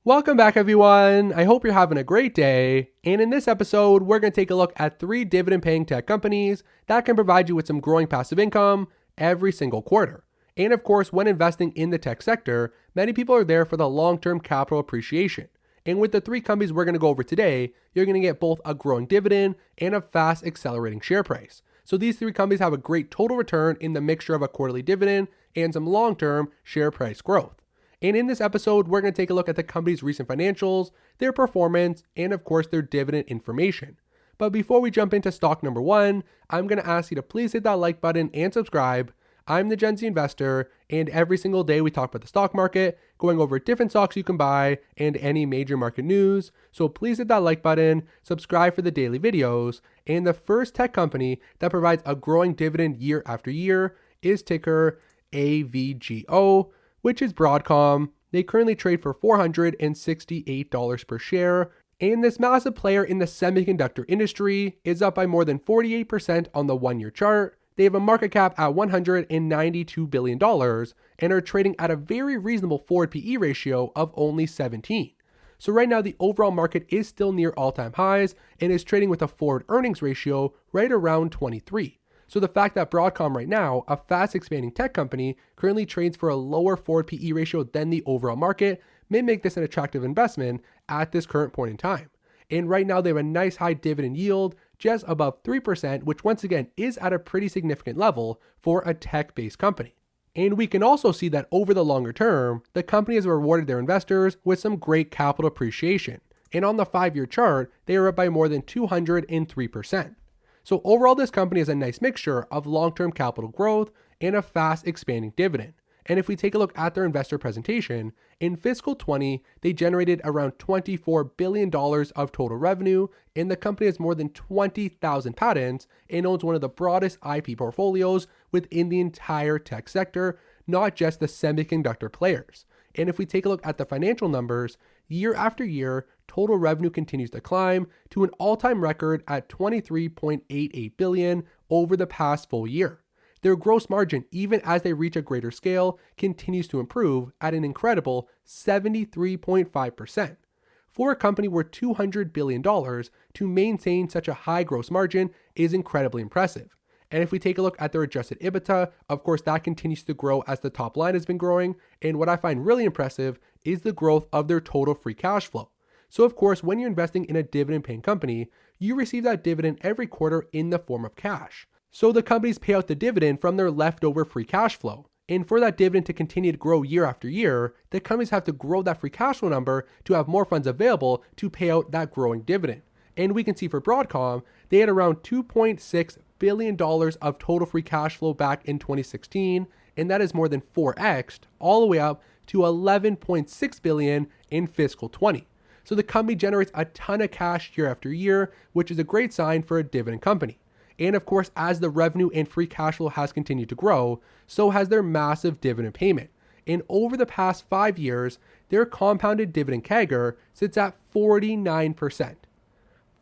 Welcome back, everyone. I hope you're having a great day. And in this episode, we're going to take a look at 3 dividend paying tech companies that can provide you with some growing passive income every single quarter. And of course, when investing in the tech sector, many people are there for the long-term capital appreciation. And with the 3 companies we're going to go over today, you're going to get both a growing dividend and a fast accelerating share price. So these 3 companies have a great total return in the mixture of a quarterly dividend and some long-term share price growth. And in this episode, we're going to take a look at the company's recent financials, their performance, and of course, their dividend information. But before we jump into stock number 1, I'm going to ask you to please hit that like button and subscribe. I'm the Gen Z investor, and every single day we talk about the stock market, going over different stocks you can buy, and any major market news. So please hit that like button, subscribe for the daily videos, and the first tech company that provides a growing dividend year after year is ticker AVGO, which is Broadcom. They currently trade for $468 per share. And this massive player in the semiconductor industry is up by more than 48% on the 1-year chart. They have a market cap at $192 billion and are trading at a very reasonable forward PE ratio of only 17. So right now, the overall market is still near all-time highs and is trading with a forward earnings ratio right around 23. So the fact that Broadcom right now, a fast expanding tech company, currently trades for a lower forward PE ratio than the overall market may make this an attractive investment at this current point in time. And right now they have a nice high dividend yield, just above 3%, which once again is at a pretty significant level for a tech-based company. And we can also see that over the longer term, the company has rewarded their investors with some great capital appreciation. And on the 5-year chart, they are up by more than 203%. So overall, this company is a nice mixture of long-term capital growth and a fast expanding dividend. And if we take a look at their investor presentation, in fiscal 20, they generated around $24 billion of total revenue, and the company has more than 20,000 patents and owns one of the broadest IP portfolios within the entire tech sector, not just the semiconductor players. And if we take a look at the financial numbers, year after year, total revenue continues to climb to an all-time record at $23.88 billion over the past full year. Their gross margin, even as they reach a greater scale, continues to improve at an incredible 73.5%. For a company worth $200 billion, to maintain such a high gross margin is incredibly impressive. And if we take a look at their adjusted EBITDA, of course, that continues to grow as the top line has been growing. And what I find really impressive is the growth of their total free cash flow. So of course, when you're investing in a dividend paying company, you receive that dividend every quarter in the form of cash. So the companies pay out the dividend from their leftover free cash flow. And for that dividend to continue to grow year after year, the companies have to grow that free cash flow number to have more funds available to pay out that growing dividend. And we can see for Broadcom, they had around $2.6 billion of total free cash flow back in 2016, and that is more than 4x'd all the way up to $11.6 billion in fiscal 20. So the company generates a ton of cash year after year, which is a great sign for a dividend company. And of course, as the revenue and free cash flow has continued to grow, so has their massive dividend payment. And over the past 5 years, their compounded dividend CAGR sits at 49%.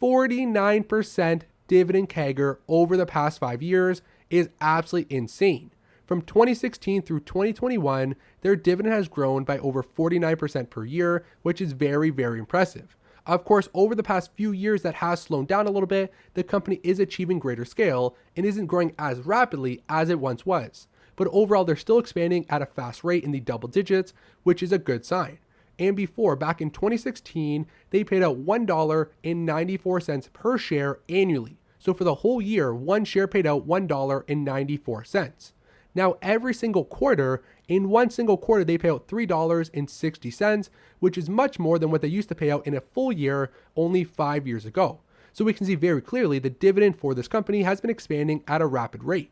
49% dividend CAGR over the past 5 years is absolutely insane. From 2016 through 2021, their dividend has grown by over 49% per year, which is very, very impressive. Of course, over the past few years, that has slowed down a little bit. The company is achieving greater scale and isn't growing as rapidly as it once was. But overall, they're still expanding at a fast rate in the double digits, which is a good sign. And before, back in 2016, they paid out $1.94 per share annually. So for the whole year, one share paid out $1.94. Now, every single quarter, in one single quarter, they pay out $3.60, which is much more than what they used to pay out in a full year only 5 years ago. So we can see very clearly the dividend for this company has been expanding at a rapid rate.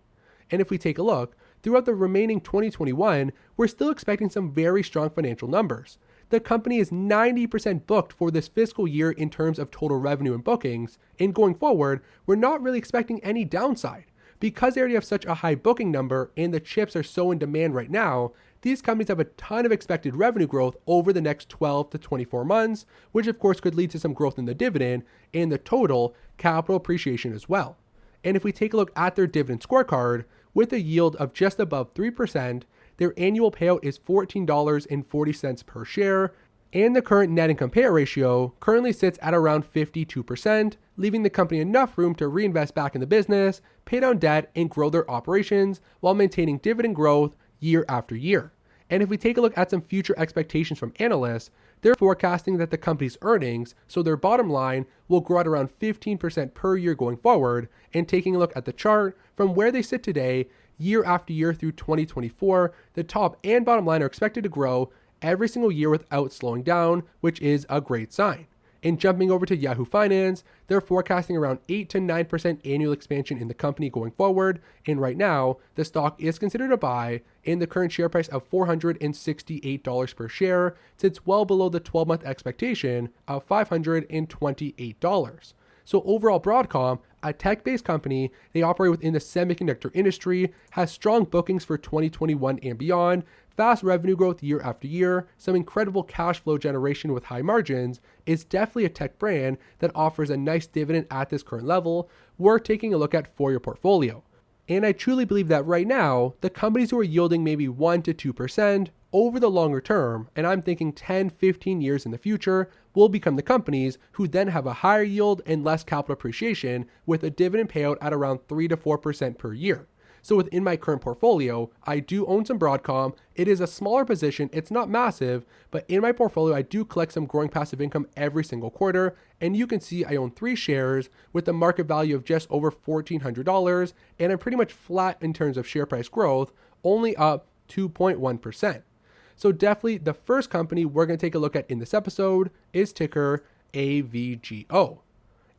And if we take a look, throughout the remaining 2021, we're still expecting some very strong financial numbers. The company is 90% booked for this fiscal year in terms of total revenue and bookings, and going forward, we're not really expecting any downside. Because they already have such a high booking number and the chips are so in demand right now, these companies have a ton of expected revenue growth over the next 12 to 24 months, which of course could lead to some growth in the dividend and the total capital appreciation as well. And if we take a look at their dividend scorecard, with a yield of just above 3%, their annual payout is $14.40 per share. And the current net income payout ratio currently sits at around 52%, leaving the company enough room to reinvest back in the business, pay down debt, and grow their operations while maintaining dividend growth year after year. And if we take a look at some future expectations from analysts, they're forecasting that the company's earnings, so their bottom line, will grow at around 15% per year going forward. And taking a look at the chart from where they sit today, year after year through 2024, the top and bottom line are expected to grow every single year without slowing down, which is a great sign. And jumping over to Yahoo Finance, they're forecasting around 8 to 9% annual expansion in the company going forward. And right now, the stock is considered a buy, and the current share price of $468 per share sits well below the 12-month expectation of $528. So overall, Broadcom, a tech-based company, they operate within the semiconductor industry, has strong bookings for 2021 and beyond, fast revenue growth year after year, some incredible cash flow generation with high margins, is definitely a tech brand that offers a nice dividend at this current level, worth taking a look at for your portfolio. And I truly believe that right now, the companies who are yielding maybe 1 to 2% over the longer term, and I'm thinking 10, 15 years in the future, will become the companies who then have a higher yield and less capital appreciation with a dividend payout at around 3 to 4% per year. So within my current portfolio, I do own some Broadcom. It is a smaller position. It's not massive, but in my portfolio, I do collect some growing passive income every single quarter. And you can see I own 3 shares with a market value of just over $1,400. And I'm pretty much flat in terms of share price growth, only up 2.1%. So definitely the first company we're going to take a look at in this episode is ticker AVGO.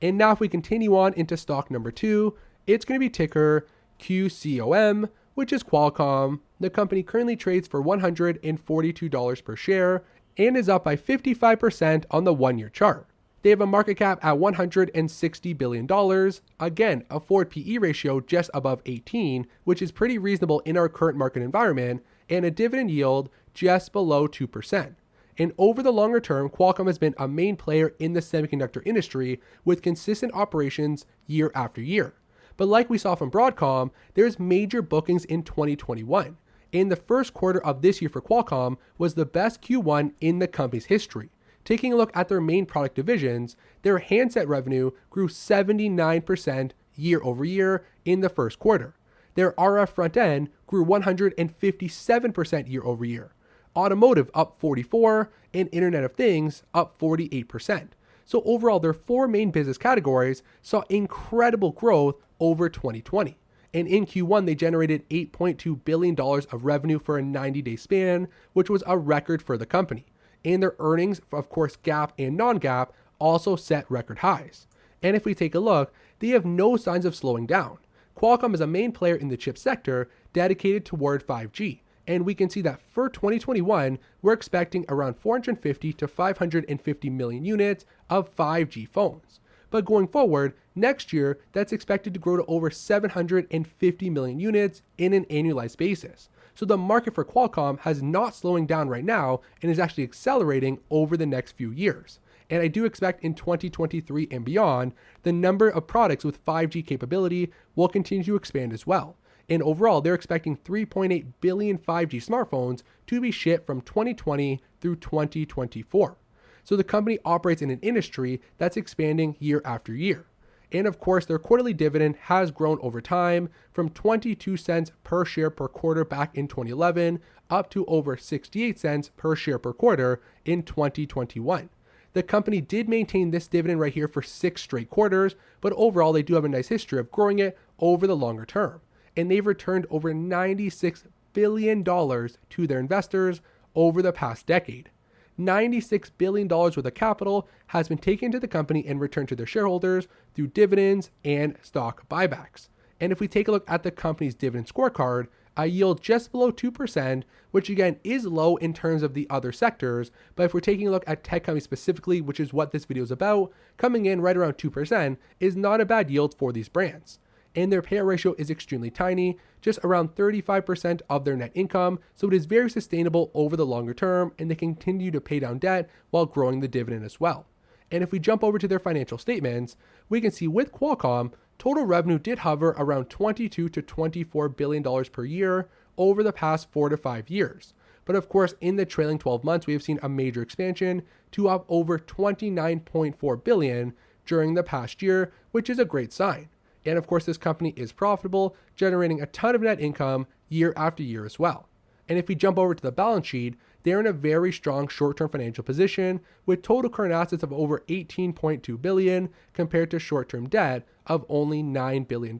And now if we continue on into stock number 2, it's going to be ticker QCOM, which is Qualcomm. The company currently trades for $142 per share and is up by 55% on the 1-year chart. They have a market cap at $160 billion, again, a forward PE ratio just above 18, which is pretty reasonable in our current market environment, and a dividend yield just below 2%. And over the longer term, Qualcomm has been a main player in the semiconductor industry with consistent operations year after year. But like we saw from Broadcom, there's major bookings in 2021. And the first quarter of this year for Qualcomm was the best Q1 in the company's history. Taking a look at their main product divisions, their handset revenue grew 79% year over year in the first quarter. Their RF front end grew 157% year over year. Automotive up 44%, and Internet of Things up 48%. So overall, their 4 main business categories saw incredible growth over 2020. And in Q1, they generated $8.2 billion of revenue for a 90-day span, which was a record for the company. And their earnings, of course, GAAP and non-GAAP, also set record highs. And if we take a look, they have no signs of slowing down. Qualcomm is a main player in the chip sector dedicated toward 5G. And we can see that for 2021, we're expecting around 450 to 550 million units of 5G phones. But going forward, next year, that's expected to grow to over 750 million units in an annualized basis. So the market for Qualcomm has not slowing down right now and is actually accelerating over the next few years. And I do expect in 2023 and beyond, the number of products with 5G capability will continue to expand as well. And overall, they're expecting 3.8 billion 5G smartphones to be shipped from 2020 through 2024. So the company operates in an industry that's expanding year after year. And of course, their quarterly dividend has grown over time from 22 cents per share per quarter back in 2011 up to over 68 cents per share per quarter in 2021. The company did maintain this dividend right here for 6 straight quarters, but overall, they do have a nice history of growing it over the longer term. And they've returned over $96 billion to their investors over the past decade. $96 billion worth of capital has been taken to the company and returned to their shareholders through dividends and stock buybacks. And if we take a look at the company's dividend scorecard, a yield just below 2%, which again is low in terms of the other sectors, but if we're taking a look at tech companies specifically, which is what this video is about, coming in right around 2% is not a bad yield for these brands. And their payout ratio is extremely tiny, just around 35% of their net income, so it is very sustainable over the longer term, and they continue to pay down debt while growing the dividend as well. And if we jump over to their financial statements, we can see with Qualcomm, total revenue did hover around $22 to $24 billion per year over the past 4 to 5 years. But of course, in the trailing 12 months, we have seen a major expansion to up over 29.4 billion during the past year, which is a great sign. And of course, this company is profitable, generating a ton of net income year after year as well. And if we jump over to the balance sheet, they're in a very strong short-term financial position with total current assets of over 18.2 billion compared to short-term debt of only $9 billion.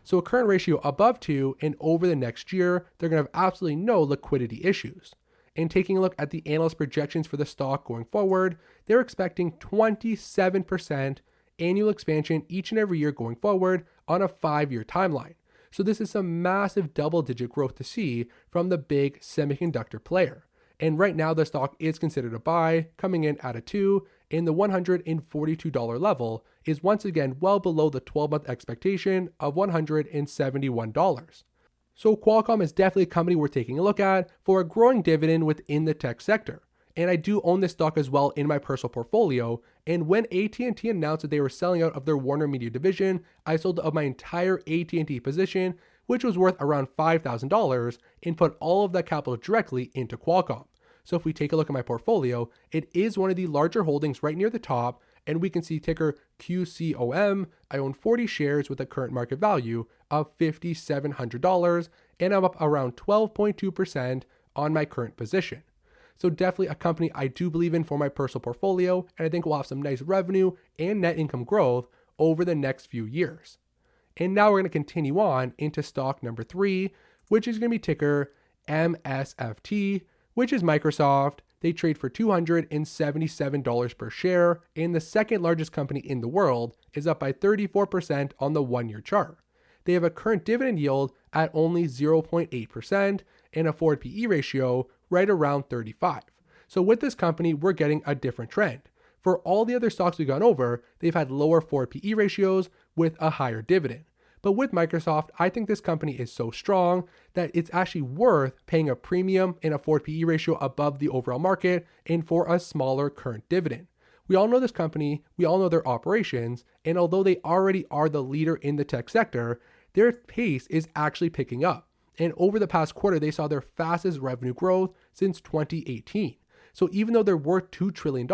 So a current ratio above 2, and over the next year, they're going to have absolutely no liquidity issues. And taking a look at the analyst projections for the stock going forward, they're expecting 27% annual expansion each and every year going forward on a 5-year timeline. So this is some massive double-digit growth to see from the big semiconductor player. And right now the stock is considered a buy, coming in at a 2, and the $142 level is once again well below the 12-month expectation of $171. So Qualcomm is definitely a company we're taking a look at for a growing dividend within the tech sector. And I do own this stock as well in my personal portfolio. And when AT&T announced that they were selling out of their Warner Media division, I sold of my entire AT&T position, which was worth around $5,000, and put all of that capital directly into Qualcomm. So if we take a look at my portfolio, it is one of the larger holdings right near the top, and we can see ticker QCOM. I own 40 shares with a current market value of $5,700, and I'm up around 12.2% on my current position. So definitely a company I do believe in for my personal portfolio, and I think we'll have some nice revenue and net income growth over the next few years. And now we're going to continue on into stock number 3, which is going to be ticker MSFT, which is Microsoft. They trade for $277 per share, and the second largest company in the world is up by 34% on the 1-year chart. They have a current dividend yield at only 0.8% and a forward PE ratio right around 35. So with this company, we're getting a different trend. For all the other stocks we've gone over, they've had lower forward PE ratios with a higher dividend. But with Microsoft, I think this company is so strong that it's actually worth paying a premium and a forward PE ratio above the overall market and for a smaller current dividend. We all know this company, we all know their operations, and although they already are the leader in the tech sector, their pace is actually picking up. And over the past quarter, they saw their fastest revenue growth since 2018. So even though they're worth $2 trillion,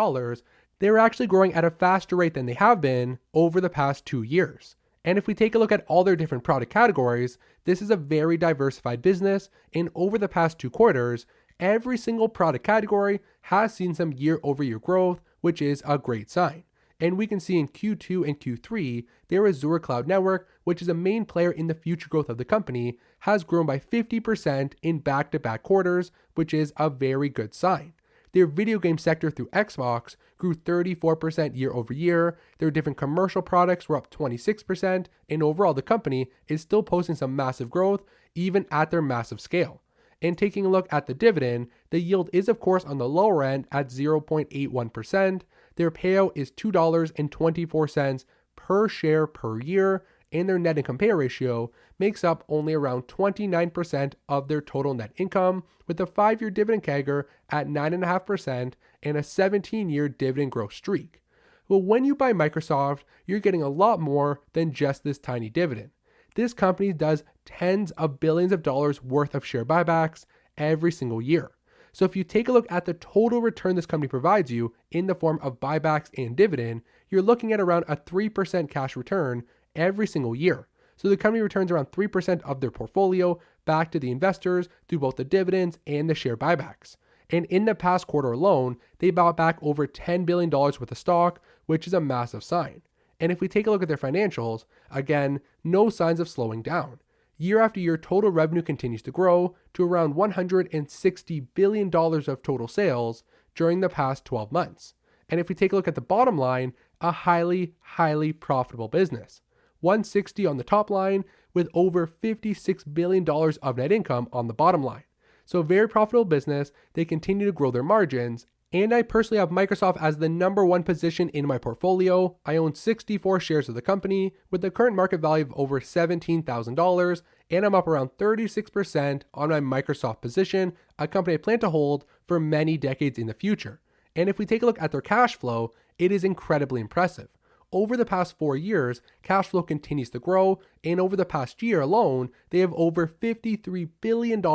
they're actually growing at a faster rate than they have been over the past 2 years. And if we take a look at all their different product categories, this is a very diversified business. And over the past 2 quarters, every single product category has seen some year-over-year growth, which is a great sign. And we can see in Q2 and Q3, their Azure Cloud Network, which is a main player in the future growth of the company, has grown by 50% in back-to-back quarters, which is a very good sign. Their video game sector through Xbox grew 34% year over year. Their different commercial products were up 26%, and overall the company is still posting some massive growth even at their massive scale. And taking a look at the dividend, the yield is of course on the lower end at 0.81%. Their payout is $2.24 per share per year, and their net income payout ratio makes up only around 29% of their total net income, with a 5-year dividend CAGR at 9.5% and a 17-year dividend growth streak. Well, when you buy Microsoft, you're getting a lot more than just this tiny dividend. This company does tens of billions of dollars worth of share buybacks every single year. So if you take a look at the total return this company provides you in the form of buybacks and dividend, you're looking at around a 3% cash return every single year. So the company returns around 3% of their portfolio back to the investors through both the dividends and the share buybacks. And in the past quarter alone, they bought back over $10 billion worth of stock, which is a massive sign. And if we take a look at their financials, again, no signs of slowing down. Year after year, total revenue continues to grow to around $160 billion of total sales during the past 12 months. And if we take a look at the bottom line, a highly, highly profitable business. 160 on the top line with over $56 billion of net income on the bottom line. So a very profitable business. They continue to grow their margins. And I personally have Microsoft as the number 1 position in my portfolio. I own 64 shares of the company with a current market value of over $17,000, and I'm up around 36% on my Microsoft position, a company I plan to hold for many decades in the future. And if we take a look at their cash flow, it is incredibly impressive. Over the past 4 years, cash flow continues to grow, and over the past year alone, they have over $53 billion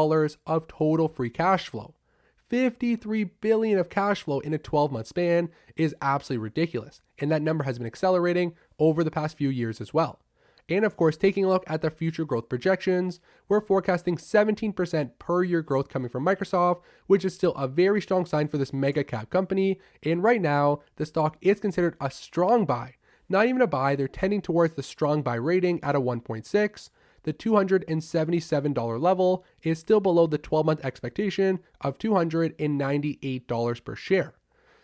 of total free cash flow. $53 billion of cash flow in a 12-month span is absolutely ridiculous. And that number has been accelerating over the past few years as well. And of course, taking a look at the future growth projections, we're forecasting 17% per year growth coming from Microsoft, which is still a very strong sign for this mega cap company. And right now, the stock is considered a strong buy. Not even a buy, they're tending towards the strong buy rating at a 1.6. The $277 level is still below the 12-month expectation of $298 per share.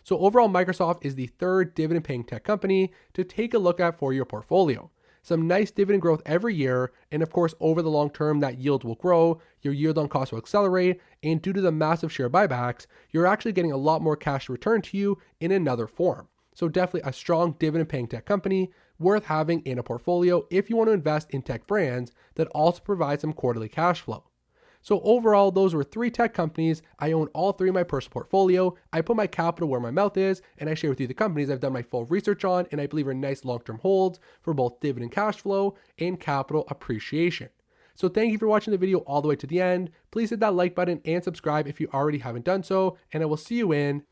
So overall, Microsoft is the third dividend-paying tech company to take a look at for your portfolio. Some nice dividend growth every year, and of course, over the long term, that yield will grow, your yield on cost will accelerate, and due to the massive share buybacks, you're actually getting a lot more cash returned to you in another form. So definitely a strong dividend-paying tech company worth having in a portfolio if you want to invest in tech brands that also provide some quarterly cash flow. So overall, those were 3 tech companies. I own all 3 in my personal portfolio. I put my capital where my mouth is, and I share with you the companies I've done my full research on, and I believe are nice long-term holds for both dividend cash flow and capital appreciation. So thank you for watching the video all the way to the end. Please hit that like button and subscribe if you already haven't done so, and I will see you in